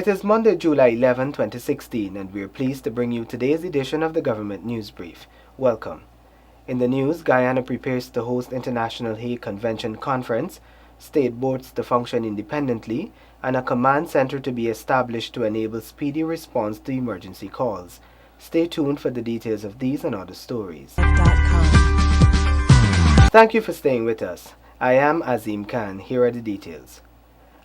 It is Monday, July 11, 2016, and we are pleased to bring you today's edition of the Government News Brief. Welcome. In the news, Guyana prepares to host International Hague Convention Conference, state boards to function independently, and a command center to be established to enable speedy response to emergency calls. Stay tuned for the details of these and other stories. Thank you for staying with us. I am Azim Khan. Here are the details.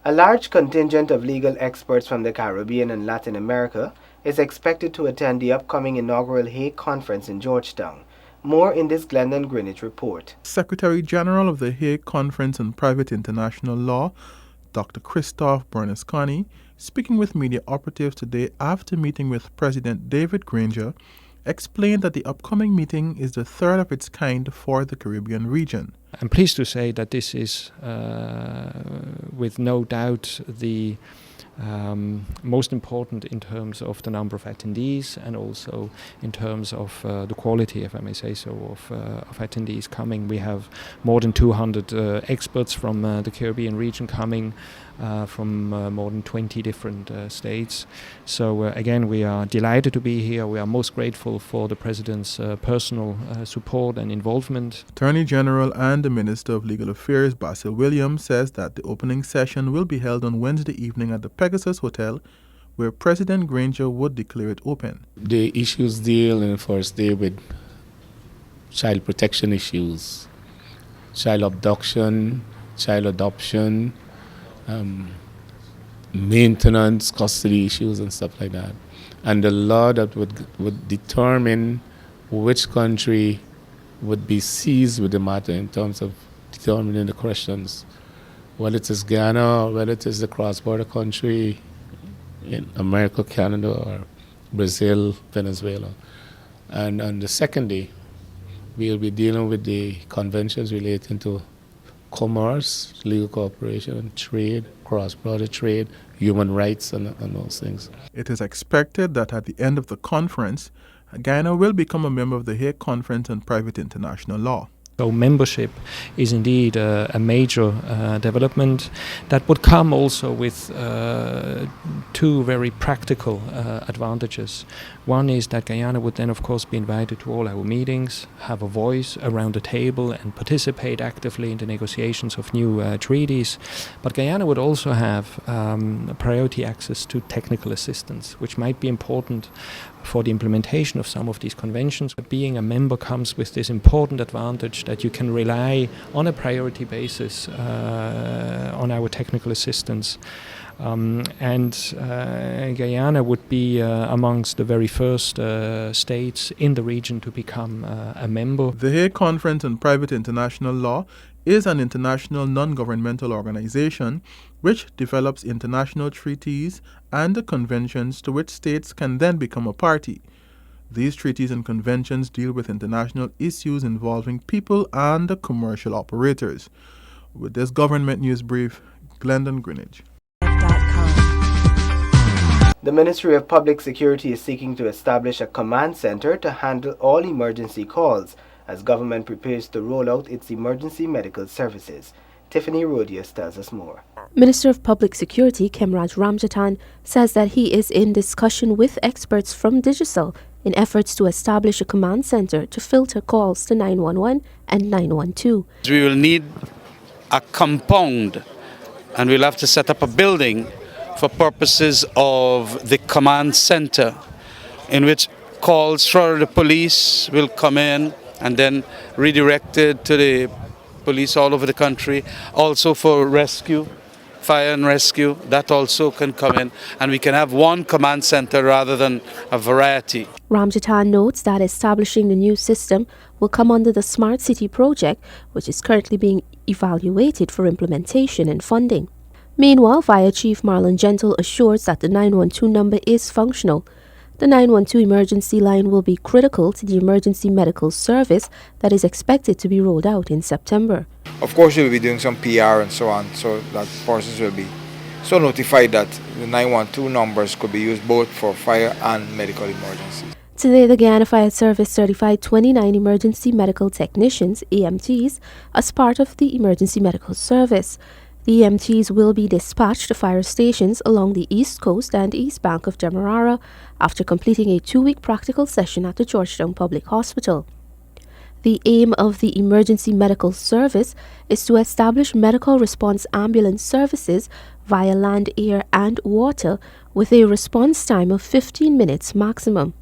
A large contingent of legal experts from the Caribbean and Latin America is expected to attend the upcoming inaugural Hague Conference in Georgetown. More in this Glendon Greenwich report. Secretary General of the Hague Conference on Private International Law, Dr. Christophe Bernasconi, speaking with media operatives today after meeting with President David Granger, explained that the upcoming meeting is the third of its kind for the Caribbean region. I'm pleased to say that this is, with no doubt, the most important in terms of the number of attendees and also in terms of the quality, if I may say so, of attendees coming. We have more than 200 experts from the Caribbean region coming from more than 20 different states. So again, we are delighted to be here. We are most grateful for the President's personal support and involvement. Attorney General and the Minister of Legal Affairs, Basil Williams, says that the opening session will be held on Wednesday evening at the Pegasus Hotel, where President Granger would declare it open. The issues deal in the first day with child protection issues, child abduction, child adoption, maintenance, custody issues and stuff like that. And the law that would determine which country would be seized with the matter in terms of determining the questions, whether it is Ghana or whether it is the cross-border country in America, Canada, or Brazil, Venezuela. And on the second day, we'll be dealing with the conventions relating to commerce, legal cooperation, trade, cross-border trade, human rights, and those things. It is expected that at the end of the conference, Guyana will become a member of the Hague Conference on Private International Law. So membership is indeed a major development that would come also with two very practical advantages. One is that Guyana would then of course be invited to all our meetings, have a voice around the table and participate actively in the negotiations of new treaties. But Guyana would also have priority access to technical assistance, which might be important for the implementation of some of these conventions. Being a member comes with this important advantage that you can rely on a priority basis on our technical assistance. Guyana would be amongst the very first states in the region to become a member. The Hague Conference on Private International Law is an international non-governmental organization which develops international treaties and the conventions to which states can then become a party. These treaties and conventions deal with international issues involving people and the commercial operators. With this Government News Brief, Glendon Greenwich. The Ministry of Public Security is seeking to establish a command center to handle all emergency calls as government prepares to roll out its emergency medical services. Tiffany Rodius tells us more. Minister of Public Security Kemraj Ramjatan says that he is in discussion with experts from Digicel in efforts to establish a command center to filter calls to 911 and 912. We will need a compound and we'll have to set up a building for purposes of the command center in which calls for the police will come in and then redirected to the police all over the country. Also for rescue, fire and rescue, that also can come in. And we can have one command center rather than a variety. Ramjatan notes that establishing the new system will come under the Smart City project, which is currently being evaluated for implementation and funding. Meanwhile, Fire Chief Marlon Gentle assures that the 912 number is functional. The 912 emergency line will be critical to the emergency medical service that is expected to be rolled out in September. Of course, we'll be doing some PR and so on, so that persons will be so notified that the 912 numbers could be used both for fire and medical emergencies. Today, the Guyana Fire Service certified 29 emergency medical technicians, EMTs, as part of the emergency medical service. The EMTs will be dispatched to fire stations along the east coast and east bank of Demerara after completing a 2-week practical session at the Georgetown Public Hospital. The aim of the Emergency Medical Service is to establish medical response ambulance services via land, air and water with a response time of 15 minutes maximum.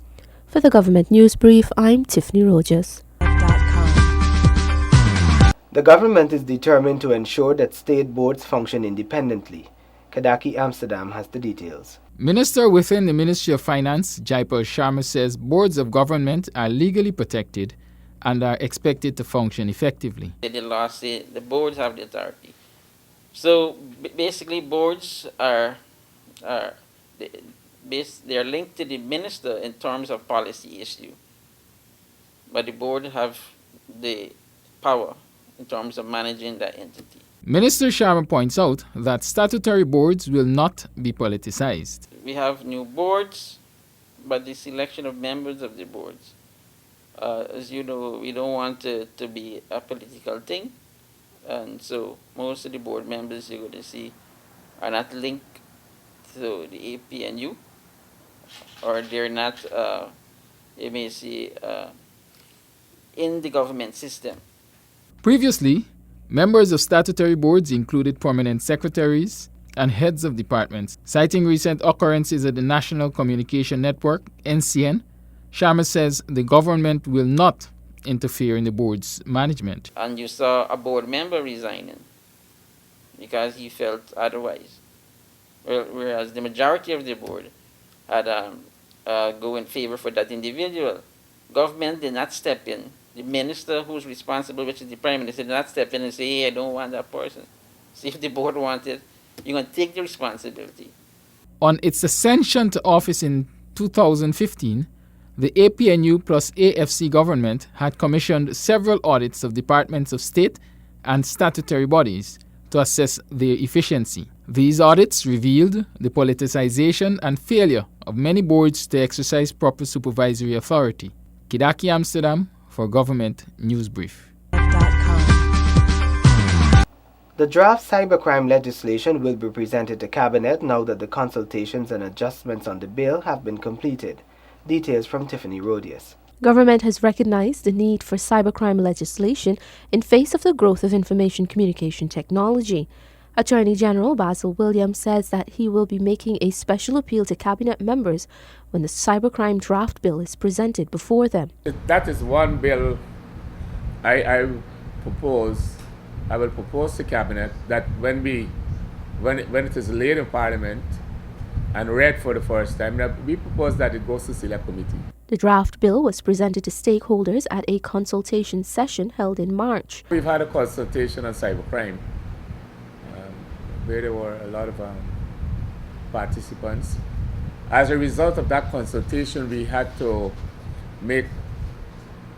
For the Government News Brief, I'm Tiffany Rogers. The government is determined to ensure that state boards function independently. Kadaki Amsterdam has the details. Minister within the Ministry of Finance, Jaipal Sharma, says boards of government are legally protected and are expected to function effectively. The law says the boards have the authority. So basically, boards are they're linked to the minister in terms of policy issue, but the board have the power in terms of managing that entity. Minister Sharma points out that statutory boards will not be politicized. We have new boards, but the selection of members of the boards, as you know, we don't want it to be a political thing. And so most of the board members you're going to see are not linked to the APNU, or they're not, you may see, in the government system. Previously, members of statutory boards included prominent secretaries and heads of departments. Citing recent occurrences at the National Communication Network, NCN, Sharma says the government will not interfere in the board's management. And you saw a board member resigning because he felt otherwise. Whereas the majority of the board had go in favor for that individual. Government did not step in. The minister who's responsible, which is the prime minister, did not step in and say, hey, I don't want that person. See, if the board wanted, you're going to take the responsibility. On its ascension to office in 2015, the APNU plus AFC government had commissioned several audits of departments of state and statutory bodies to assess their efficiency. These audits revealed the politicization and failure of many boards to exercise proper supervisory authority. Kidaki Amsterdam for Government News Brief. The draft cybercrime legislation will be presented to Cabinet now that the consultations and adjustments on the bill have been completed. Details from Tiffany Rodius. Government has recognized the need for cybercrime legislation in face of the growth of information communication technology. Attorney General Basil Williams says that he will be making a special appeal to Cabinet members when the cybercrime draft bill is presented before them. That is one bill I will propose to Cabinet that when it is laid in Parliament and read for the first time, we propose that it goes to Select Committee. The draft bill was presented to stakeholders at a consultation session held in March. We've had a consultation on cybercrime where there were a lot of participants. As a result of that consultation, we had to make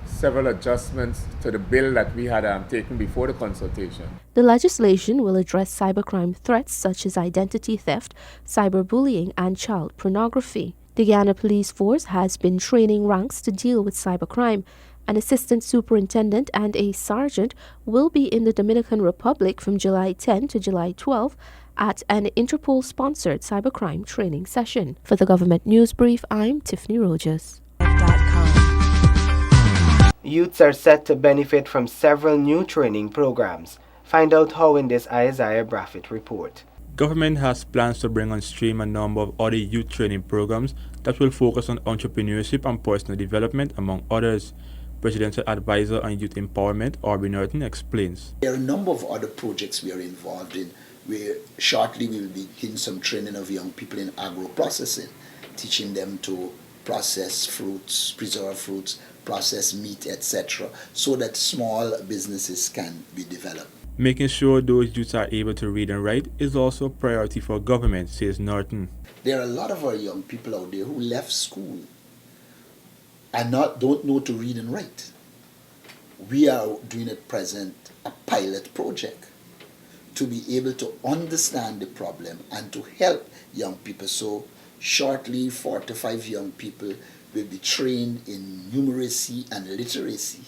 several adjustments to the bill that we had taken before the consultation. The legislation will address cybercrime threats such as identity theft, cyberbullying, and child pornography. The Guyana Police Force has been training ranks to deal with cybercrime. An assistant superintendent and a sergeant will be in the Dominican Republic from July 10 to July 12 at an Interpol-sponsored cybercrime training session. For the Government News Brief, I'm Tiffany Rogers. Youths are set to benefit from several new training programs. Find out how in this Isaiah Braffett report. Government has plans to bring on stream a number of other youth training programs that will focus on entrepreneurship and personal development, among others. Presidential Advisor on Youth Empowerment, Aubrey Norton, explains. There are a number of other projects we are involved in, where shortly we will begin some training of young people in agro-processing, teaching them to process fruits, preserve fruits, process meat, etc., so that small businesses can be developed. Making sure those youths are able to read and write is also a priority for government, says Norton. There are a lot of our young people out there who left school and don't know to read and write. We are doing at present a pilot project to be able to understand the problem and to help young people. So shortly 4 to 5 young people will be trained in numeracy and literacy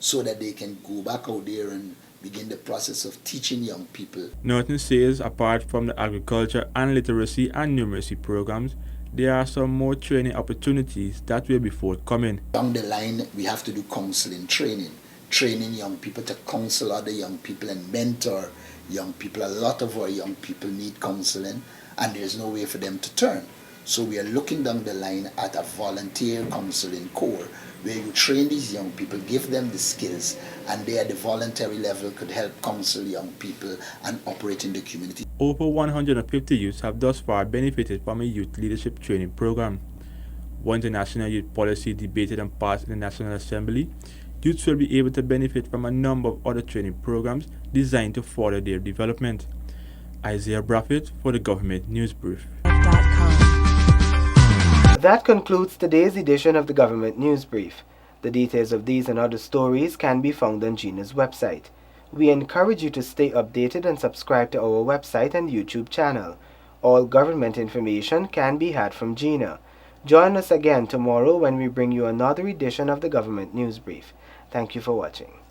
so that they can go back out there and begin the process of teaching young people. Norton says apart from the agriculture and literacy and numeracy programs, there are some more training opportunities that will be forthcoming. Down the line, we have to do counseling training young people to counsel other young people and mentor young people. A lot of our young people need counseling and there's no way for them to turn. So we are looking down the line at a volunteer counseling corps where you train these young people, give them the skills, and they at the voluntary level could help counsel young people and operate in the community. Over 150 youths have thus far benefited from a youth leadership training program. Once the National Youth Policy debated and passed in the National Assembly, youths will be able to benefit from a number of other training programs designed to further their development. Isaiah Braffett for the Government News Brief. That concludes today's edition of the Government News Brief. The details of these and other stories can be found on GINA's website. We encourage you to stay updated and subscribe to our website and YouTube channel. All government information can be had from GINA. Join us again tomorrow when we bring you another edition of the Government News Brief. Thank you for watching.